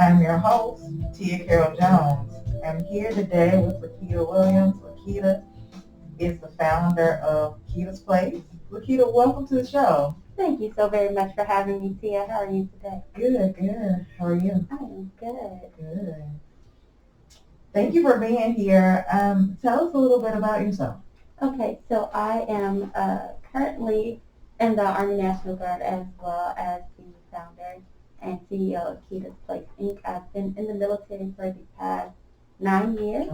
I'm your host, Tia Carol Jones. I'm here today with Keeta Williams. Keeta is the founder of Keeta's Place. Keeta, welcome to the show. Thank you so very much for having me, Tia. How are you today? Good, good. How are you? I am good. Good. Thank you for being here. Tell us a little bit about yourself. Okay, so I am currently in the Army National Guard as well as the founder and CEO of Keeta's Place, Inc. I've been in the military for the past 9 years.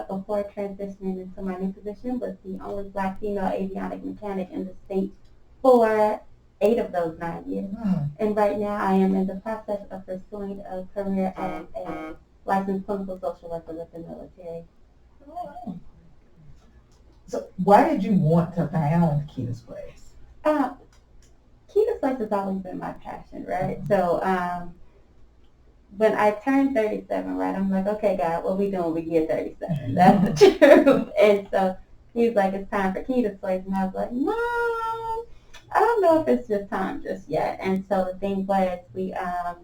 Before transitioning into my new position, was the only Black female avionic mechanic in the state for 8 of those 9 years. And right now I am in the process of pursuing a career as a licensed clinical social worker with the military. So why did you want to found Keeta's Place? Keeta's Place has always been my passion, right? So when I turned 37, right, I'm like, okay, God, what we doing when we get 37? That's the truth. And so he's like, it's time for Keeta's Place. And I was like, Mom, I don't know if it's just time just yet. And so the thing was, I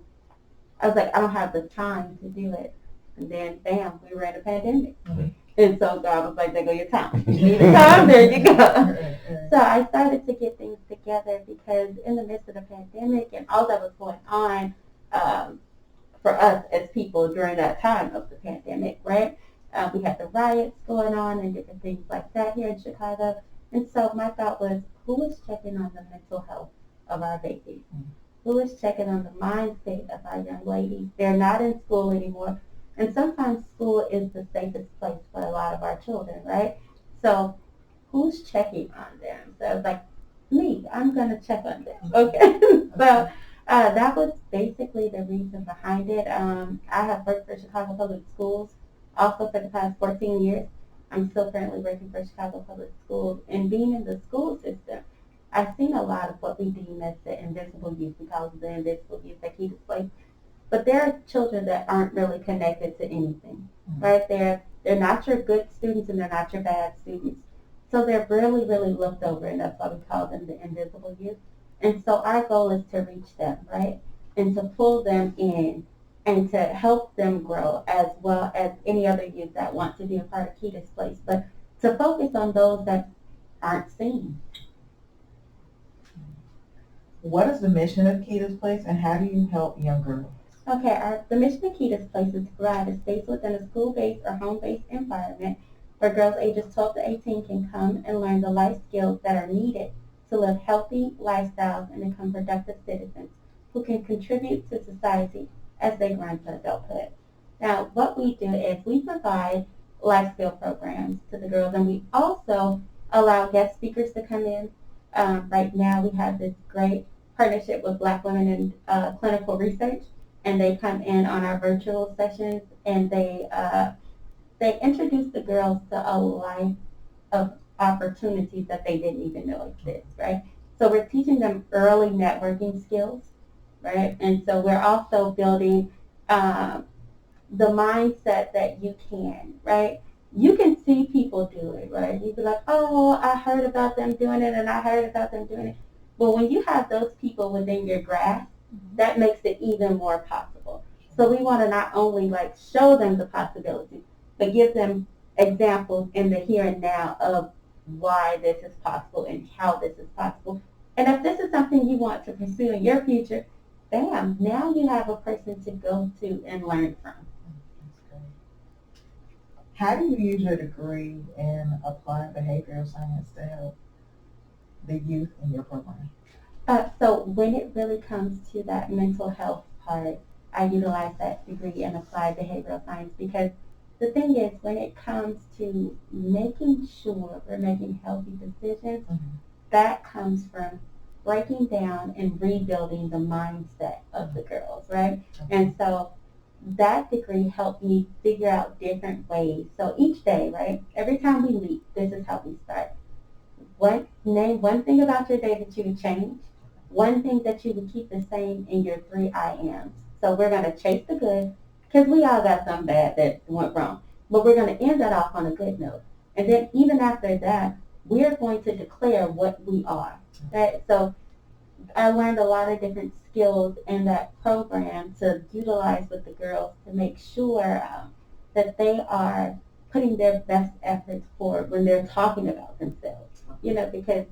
was like, I don't have the time to do it. And then, bam, we were in a pandemic. Mm-hmm. And so God was like, there go your time. You need a time, there you go. So I started to get things together because in the midst of the pandemic and all that was going on for us as people during that time of the pandemic, right? We had the riots going on and different things like that here in Chicago. And so my thought was, who is checking on the mental health of our babies? Mm-hmm. Who is checking on the mindset of our young ladies? They're not in school anymore. And sometimes school is the safest place for a lot of our children, right? So who's checking on them? So it's like, me, I'm going to check on them. Okay. So that was basically the reason behind it. I have worked for Chicago Public Schools also for the past 14 years. I'm still currently working for Chicago Public Schools. And being in the school system, I've seen a lot of what we deem as the invisible youth. We call it the invisible youth at Keeta's Place. But there are children that aren't really connected to anything, right? They're not your good students and they're not your bad students. So they're really, really looked over, and that's why we call them the invisible youth. And so our goal is to reach them, right? And to pull them in and to help them grow as well as any other youth that want to be a part of Keeta's Place. But to focus on those that aren't seen. What is the mission of Keeta's Place and how do you help young girls? Okay, the mission of Keeta's Place is to provide a space within a school-based or home-based environment where girls ages 12 to 18 can come and learn the life skills that are needed to live healthy lifestyles and become productive citizens who can contribute to society as they grow into adulthood. Now, what we do is we provide life skill programs to the girls, and we also allow guest speakers to come in. Right now, we have this great partnership with Black Women in Clinical Research, and they come in on our virtual sessions, and they introduce the girls to a life of opportunities that they didn't even know exist, right? So we're teaching them early networking skills, right? And so we're also building the mindset that you can, right? You can see people do it, right? You be like, oh, I heard about them doing it, and I heard about them doing it. But when you have those people within your grasp, that makes it even more possible. So we want to not only show them the possibilities, but give them examples in the here and now of why this is possible and how this is possible. And if this is something you want to pursue in your future, bam, now you have a person to go to and learn from. How do you use your degree in applied behavioral science to help the youth in your program? So when it really comes to that mental health part, I utilize that degree in applied behavioral science because the thing is, when it comes to making sure we're making healthy decisions, that comes from breaking down and rebuilding the mindset of the girls, right? And so that degree helped me figure out different ways. So each day, right, every time we meet, this is how we start. Name one thing about your day that you would change, one thing that you would keep the same in your 3 I ams. So we're going to chase the good, because we all got something bad that went wrong. But we're going to end that off on a good note. And then even after that, we're going to declare what we are. Right? So I learned a lot of different skills in that program to utilize with the girls to make sure that they are putting their best efforts forward when they're talking about themselves. Because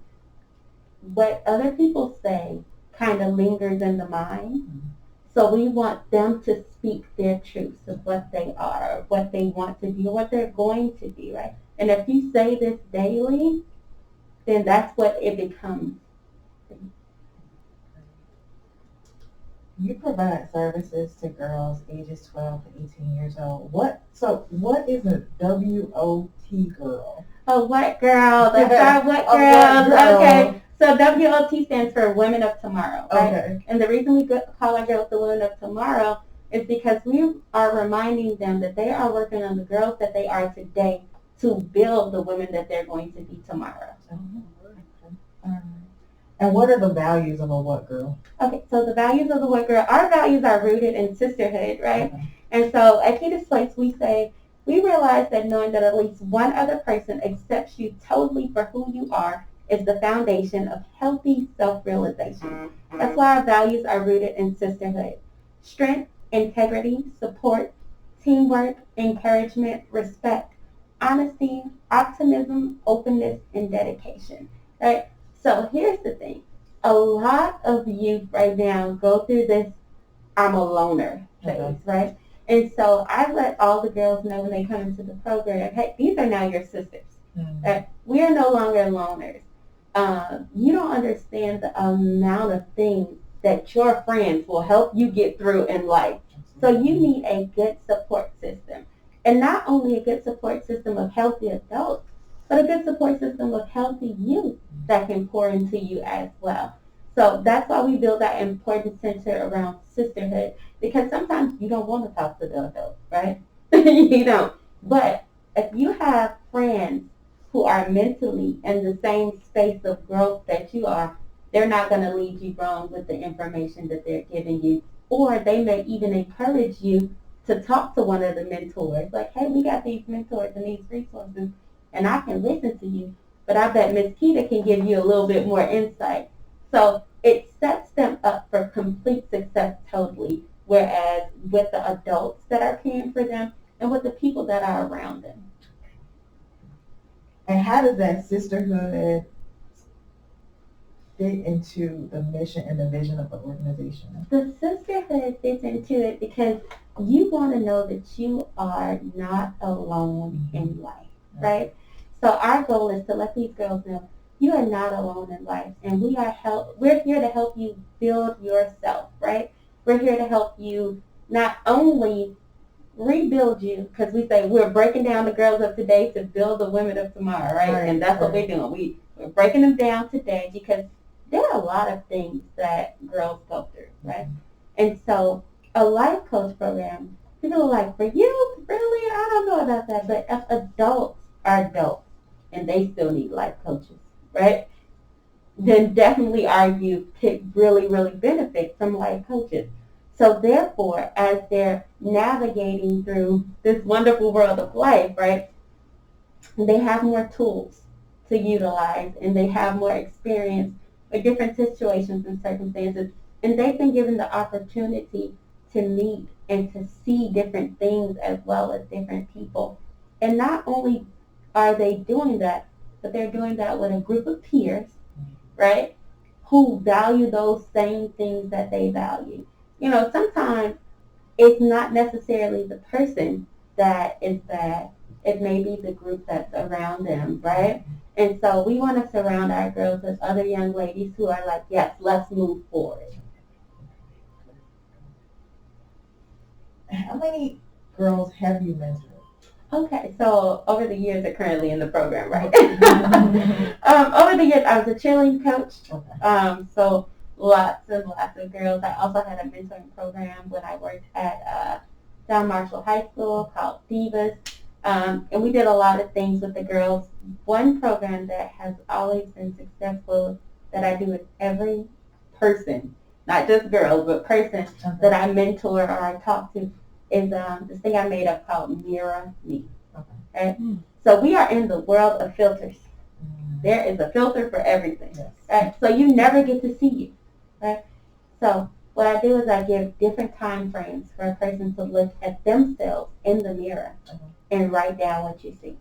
what other people say kind of lingers in the mind. So we want them to speak their truths of what they are, or what they want to be, or what they're going to be, right? And if you say this daily, then that's what it becomes. You provide services to girls ages 12 to 18 years old. What is a WOT girl? Oh, what girl? Let's start what A girls. what girl? Okay. So WOT stands for Women of Tomorrow, right? Okay. And the reason we call our girls the Women of Tomorrow is because we are reminding them that they are working on the girls that they are today to build the women that they're going to be tomorrow. And what are the values of a what girl? Okay, so the values of the what girl, our values are rooted in sisterhood, right? Okay. And so at Keeta's Place, we say, we realize that knowing that at least one other person accepts you totally for who you are is the foundation of healthy self-realization. That's why our values are rooted in sisterhood. Strength, integrity, support, teamwork, encouragement, respect, honesty, optimism, openness, and dedication, right? So here's the thing. A lot of youth right now go through this I'm a loner phase, right? And so I let all the girls know when they come into the program, hey, these are now your sisters. We are no longer loners. You don't understand the amount of things that your friends will help you get through in life. So you need a good support system. And not only a good support system of healthy adults, but a good support system of healthy youth that can pour into you as well. So that's why we build that important center around sisterhood, because sometimes you don't want to talk to the adults, right? You don't. But if you have friends who are mentally in the same space of growth that you are, they're not going to lead you wrong with the information that they're giving you. Or they may even encourage you to talk to one of the mentors. Like, hey, we got these mentors and these resources, and I can listen to you, but I bet Miss Keeta can give you a little bit more insight. So it sets them up for complete success totally, whereas with the adults that are caring for them and with the people that are around them. And how does that sisterhood fit into the mission and the vision of the organization? The sisterhood fits into it because you want to know that you are not alone in life, right? So our goal is to let these girls know you are not alone in life, and we're here to help you build yourself, right? We're here to help you not only rebuild you, because we say we're breaking down the girls of today to build the women of tomorrow, right? And that's what we're doing. We're breaking them down today because there are a lot of things that girls go through, right? And so a life coach program, people are like, for you? Really? I don't know about that. But if adults are adults and they still need life coaches, right? Then definitely our youth could really, really benefit from life coaches. So therefore, as they're navigating through this wonderful world of life, right, they have more tools to utilize and they have more experience with different situations and circumstances. And they've been given the opportunity to meet and to see different things as well as different people. And not only are they doing that, but they're doing that with a group of peers, right, who value those same things that they value. You know, sometimes it's not necessarily the person that is bad. It may be the group that's around them, right? And so we want to surround our girls with other young ladies who are like, yes, let's move forward. How many girls have you mentored? Okay, so over the years, they're currently in the program, right? Over the years, I was a cheerleading coach. Okay. So lots and lots of girls. I also had a mentoring program when I worked at John Marshall High School called Divas. And we did a lot of things with the girls. One program that has always been successful that I do with every person, not just girls, but person that I mentor or I talk to is this thing I made up called Mirror Me. Okay? So we are in the world of filters. There is a filter for everything. Yes. Right? So you never get to see you. right? So what I do is I give different time frames for a person to look at themselves in the mirror and write down what you see.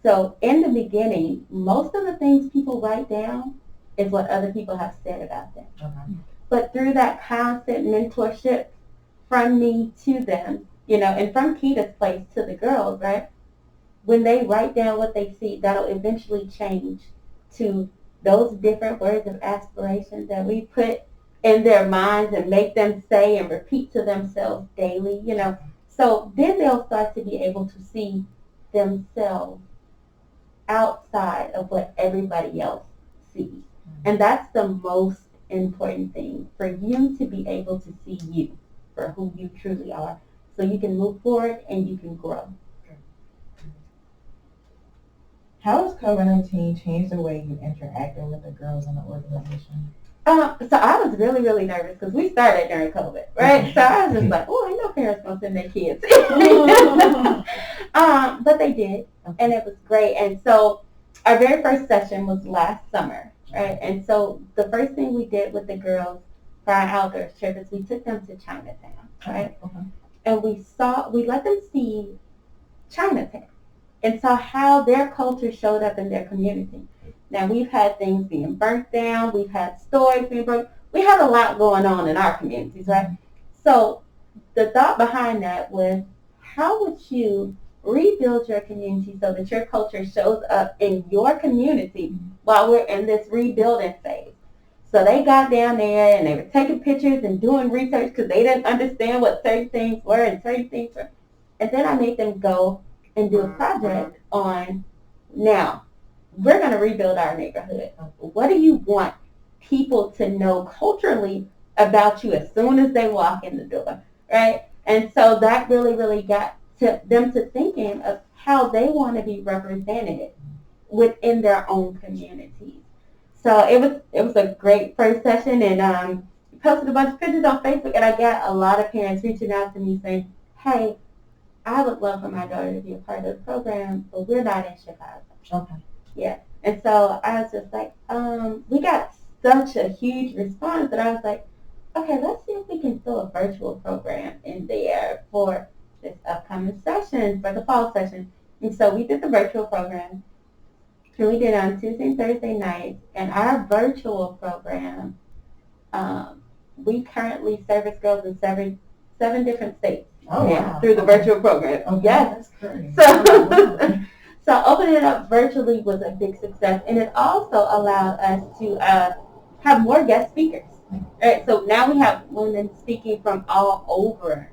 So in the beginning, most of the things people write down is what other people have said about them. But through that constant mentorship from me to them, and from Keeta's place to the girls, right? When they write down what they see, that'll eventually change to those different words of aspiration that we put in their minds and make them say and repeat to themselves daily, So then they'll start to be able to see themselves outside of what everybody else sees. And that's the most important thing, for you to be able to see you for who you truly are, so you can move forward and you can grow. How has COVID-19 changed the way you interacted with the girls in the organization? So I was really, really nervous because we started during COVID, right? So I was just like, oh, I know parents going to send their kids. But they did, and it was great. And so our very first session was last summer, right? And so the first thing we did with the girls for our outdoors trip is we took them to Chinatown, right? And we let them see Chinatown and saw how their culture showed up in their community. Now, we've had things being burnt down. We've had stores being broken. We had a lot going on in our communities, right? So the thought behind that was, how would you rebuild your community so that your culture shows up in your community while we're in this rebuilding phase? So they got down there and they were taking pictures and doing research because they didn't understand what certain things were and certain things were. And then I made them go and do a project on, now, we're going to rebuild our neighborhood. What do you want people to know culturally about you as soon as they walk in the door, right? And so that really, really got them to thinking of how they want to be represented within their own communities. So it was a great first session, and posted a bunch of pictures on Facebook, and I got a lot of parents reaching out to me saying, hey, I would love for my daughter to be a part of the program, but we're not in Chicago. Okay. Yeah. And so I was just like, we got such a huge response that I was like, okay, let's see if we can throw a virtual program in there for this upcoming session, for the fall session. And so we did the virtual program, and we did it on Tuesday and Thursday nights. And our virtual program, we currently service girls in seven different states. Wow. Through the virtual program. Okay, yes. That's great. So opening it up virtually was a big success, and it also allowed us to have more guest speakers. Right? So now we have women speaking from all over,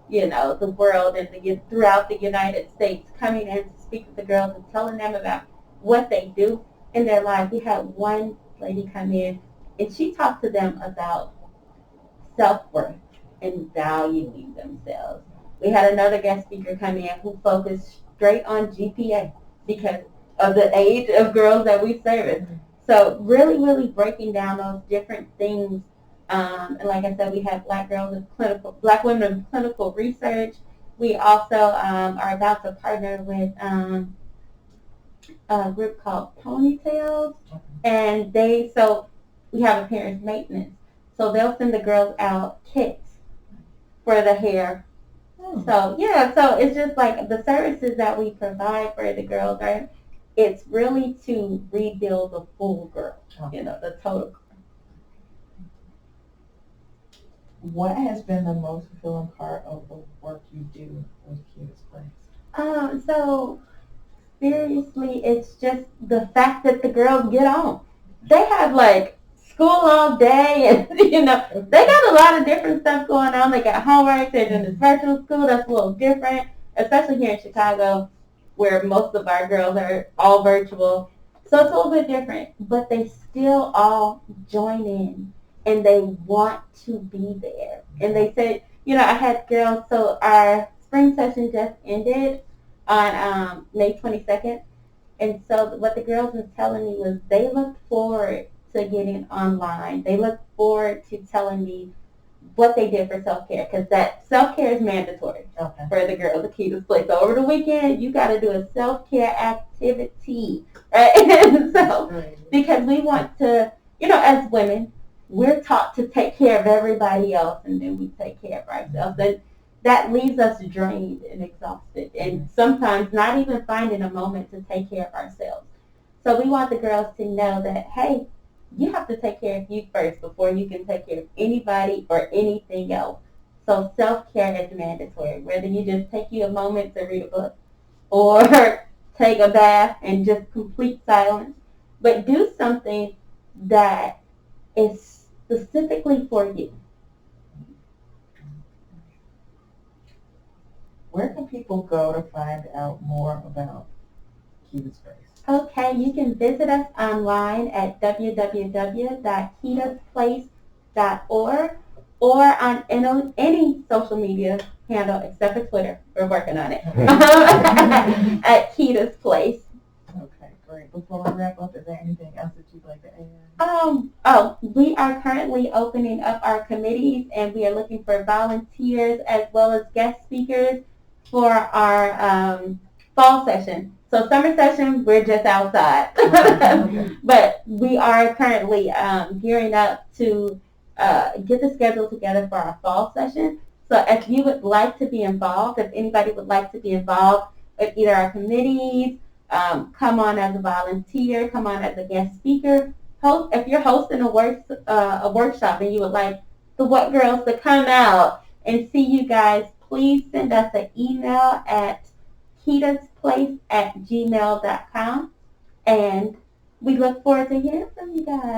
the world and throughout the United States, coming in to speak with the girls and telling them about what they do in their life. We had one lady come in, and she talked to them about self-worth and valuing themselves. We had another guest speaker come in who focused straight on GPA because of the age of girls that we service. So really, really breaking down those different things. And like I said, we have black women in clinical research. We also are about to partner with a group called Ponytails, and we have a parents maintenance. So they'll send the girls out kits for the hair. So it's just like the services that we provide for the girls, right? It's really to rebuild the full girl, the total girl. What has been the most fulfilling part of the work you do with Keeta's Place? So seriously, it's just the fact that the girls get on. They have like school all day, and they got a lot of different stuff going on. They got homework. They're doing this virtual school that's a little different, especially here in Chicago, where most of our girls are all virtual. So it's a little bit different, but they still all join in, and they want to be there. And they said, I had girls. So our spring session just ended on May 22nd, and so what the girls was telling me was they looked forward to getting online. They look forward to telling me what they did for self-care, because that self-care is mandatory for the girls at Keeta's Place. So over the weekend, you got to do a self-care activity, right? So because we want to, as women, we're taught to take care of everybody else, and then we take care of ourselves. And that leaves us drained and exhausted, and sometimes not even finding a moment to take care of ourselves. So we want the girls to know that, hey, you have to take care of you first before you can take care of anybody or anything else. So self-care is mandatory, whether you just take you a moment to read a book or take a bath and just complete silence. But do something that is specifically for you. Where can people go to find out more about Keeta's Place? Okay, you can visit us online at www.keetasplace.org or on any social media handle except for Twitter. We're working on it. At Keeta's Place. Okay, great. Before we wrap up, is there anything else that you'd like to add? We are currently opening up our committees, and we are looking for volunteers as well as guest speakers for our fall session. So summer session, we're just outside. But we are currently gearing up to get the schedule together for our fall session. So if you would like to be involved, if anybody would like to be involved with either our committees, come on as a volunteer, come on as a guest speaker. If you're hosting a workshop and you would like the What Girls to come out and see you guys, please send us an email at keetasplace@gmail.com, and we look forward to hearing from you guys.